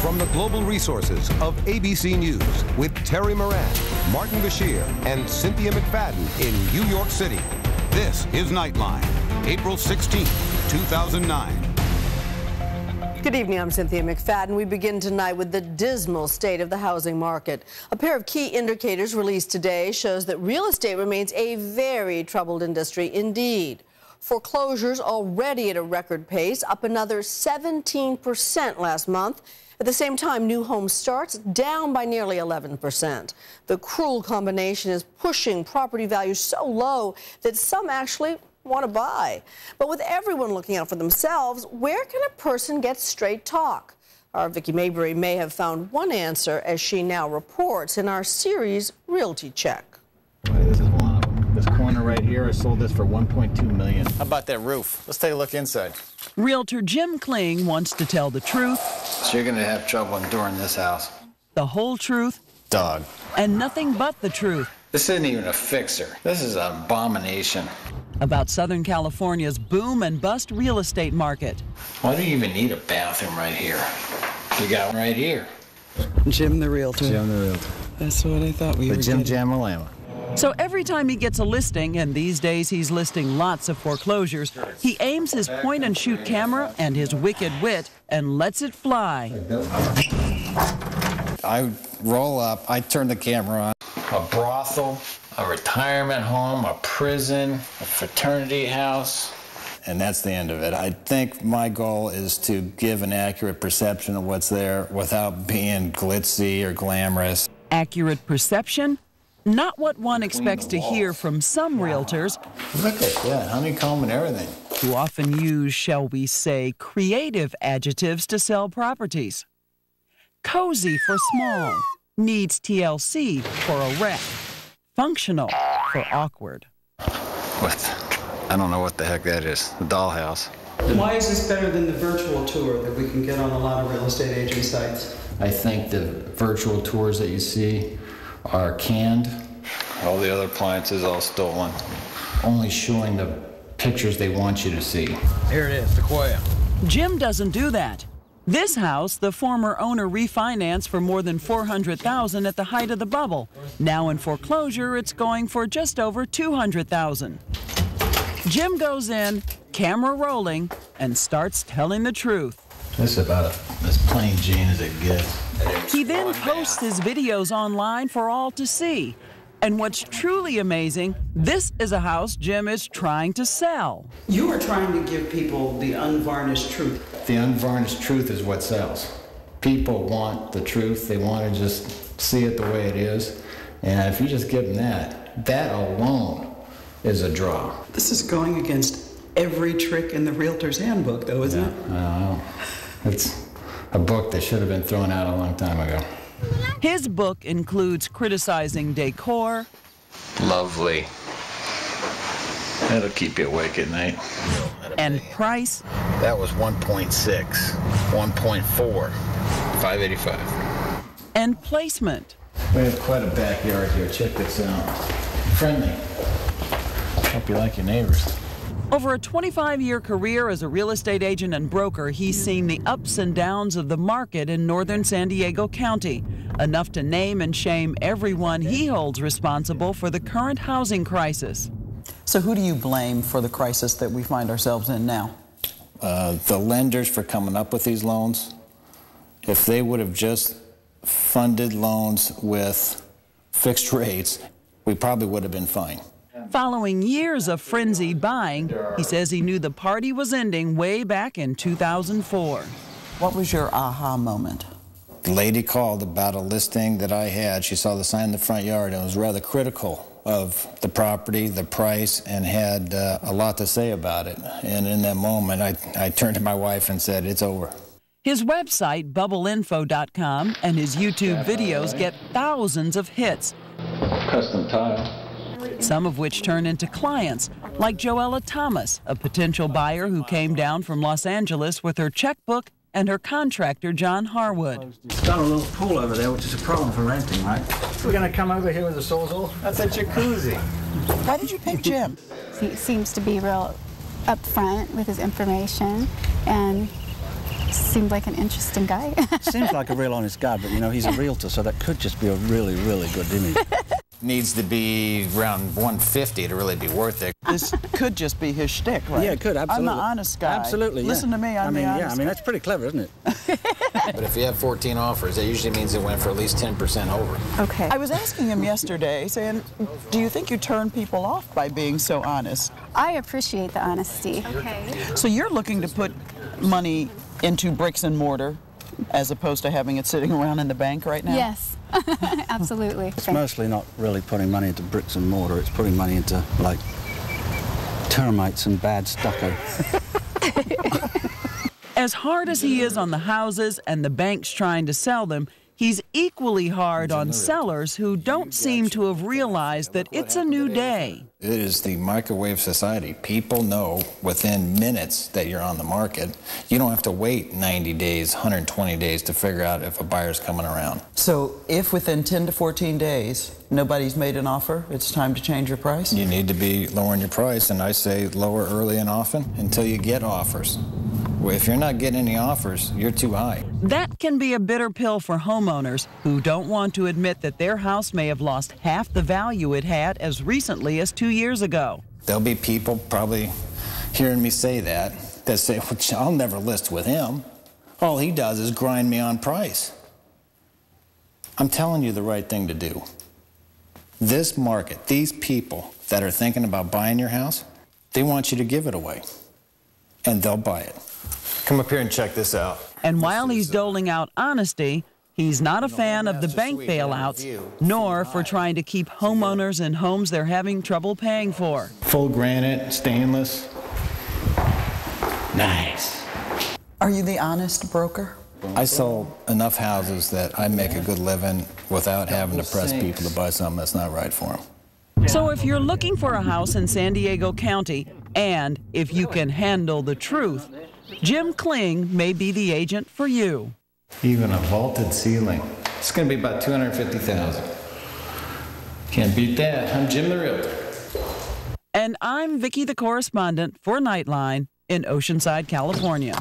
From the global resources of ABC News with Terry Moran, Martin Bashir, and Cynthia McFadden in New York City. This is Nightline, April 16, 2009. Good evening, I'm Cynthia McFadden. We begin tonight with the dismal state of the housing market. A pair of key indicators released today shows that real estate remains a very troubled industry indeed. Foreclosures already at a record pace, up another 17% last month. At the same time, new home starts down by nearly 11%. The cruel combination is pushing property values so low that some actually want to buy. But with everyone looking out for themselves, where can a person get straight talk? Our Vicki Maybury may have found one answer, as she now reports in our series Realty Check. This is one of them. This corner right here, I sold this for $1.2 million. How about that roof? Let's take a look inside. Realtor Jim Kling wants to tell the truth. So you're going to have trouble enduring this house. The whole truth. Dog. And nothing but the truth. This isn't even a fixer. This is an abomination. About Southern California's boom and bust real estate market. Why do you even need a bathroom right here? You got one right here. Jim the Realtor. Jim the Realtor. That's what I thought we were Jim getting. Jamalama. So every time he gets a listing, and these days he's listing lots of foreclosures, he aims his point-and-shoot camera and his wicked wit and lets it fly. I roll up, I turn the camera on. A brothel, a retirement home, a prison, a fraternity house, and that's the end of it. I think my goal is to give an accurate perception of what's there without being glitzy or glamorous. Accurate perception? Not what one expects to hear from some realtors. Look at that, honeycomb and everything. Who often use, shall we say, creative adjectives to sell properties. Cozy for small, needs TLC for a wreck, functional for awkward. What? I don't know what the heck that is. The dollhouse. Why is this better than the virtual tour that we can get on a lot of real estate agent sites? I think the virtual tours that you see are canned. All the other appliances all stolen. Only showing the pictures they want you to see. Here it is, Sequoia. Jim doesn't do that. This house, the former owner refinanced for more than $400,000 at the height of the bubble. Now in foreclosure, it's going for just over $200,000. Jim goes in, camera rolling, and starts telling the truth. This is about as plain Jane as it gets. He then posts his videos online for all to see. And what's truly amazing, this is a house Jim is trying to sell. You are trying to give people the unvarnished truth. The unvarnished truth is what sells. People want the truth. They want to just see it the way it is. And if you just give them that, that alone is a draw. This is going against every trick in the Realtor's Handbook, though, isn't it? I don't know. It's a book that should have been thrown out a long time ago. His book includes criticizing decor. Lovely. That'll keep you awake at night. And price. That was 1.6, 1.4, 585. And placement. We have quite a backyard here. Check this out. Friendly. Hope you like your neighbors. Over a 25-year career as a real estate agent and broker, he's seen the ups and downs of the market in northern San Diego County, enough to name and shame everyone he holds responsible for the current housing crisis. So who do you blame for the crisis that we find ourselves in now? The lenders for coming up with these loans. If they would have just funded loans with fixed rates, we probably would have been fine. Following years of frenzied buying, he says he knew the party was ending way back in 2004. What was your aha moment? The lady called about a listing that I had. She saw the sign in the front yard and was rather critical of the property, the price, and had a lot to say about it. And in that moment, I turned to my wife and said, it's over. His website, bubbleinfo.com, and his YouTube videos get thousands of hits. Custom tile. Some of which turn into clients, like Joella Thomas, a potential buyer who came down from Los Angeles with her checkbook and her contractor, John Harwood. It's got a little pool over there, which is a problem for renting, right? We're going to come over here with a Sawzall. That's a jacuzzi. Why did you pick Jim? He seems to be real upfront with his information, and Seemed like an interesting guy. Seems like a real honest guy, but you know, he's a realtor, so that could just be a really, really good image. Needs to be around 150 to really be worth it. This could just be his shtick, right? Yeah, it could, absolutely. I'm the honest guy. Absolutely, yeah. Listen to me, I'm the honest guy. that's pretty clever, isn't it? But if you have 14 offers, that usually means it went for at least 10% over. Okay. I was asking him yesterday, saying, do you think you turn people off by being so honest? I appreciate the honesty. Okay. So you're looking to put money into bricks and mortar as opposed to having it sitting around in the bank right now? Yes, absolutely. It's mostly not really putting money into bricks and mortar, it's putting money into, like, termites and bad stucco. As hard as he is on the houses and the banks trying to sell them, he's equally hard on sellers who don't seem to have realized that it's a new day. It is the microwave society. People know within minutes that you're on the market. You don't have to wait 90 days, 120 days to figure out if a buyer's coming around. So if within 10 to 14 days nobody's made an offer, it's time to change your price? You need to be lowering your price, and I say lower early and often until you get offers. If you're not getting any offers, you're too high. That can be a bitter pill for homeowners who don't want to admit that their house may have lost half the value it had as recently as 2 years ago. There'll be people probably hearing me say that say, well, I'll never list with him. All he does is grind me on price. I'm telling you the right thing to do. This market, these people that are thinking about buying your house, they want you to give it away, and they'll buy it. Come up here and check this out. And while he's doling out honesty, he's not a fan of the bank bailouts, nor for trying to keep homeowners in homes they're having trouble paying for. Full granite, stainless. Nice. Are you the honest broker? I sell enough houses that I make a good living without having to press people to buy something that's not right for them. So if you're looking for a house in San Diego County, and if you can handle the truth, Jim Kling may be the agent for you. Even a vaulted ceiling. It's going to be about $250,000. Can't beat that. I'm Jim the Realtor. And I'm Vicki the correspondent for Nightline in Oceanside, California.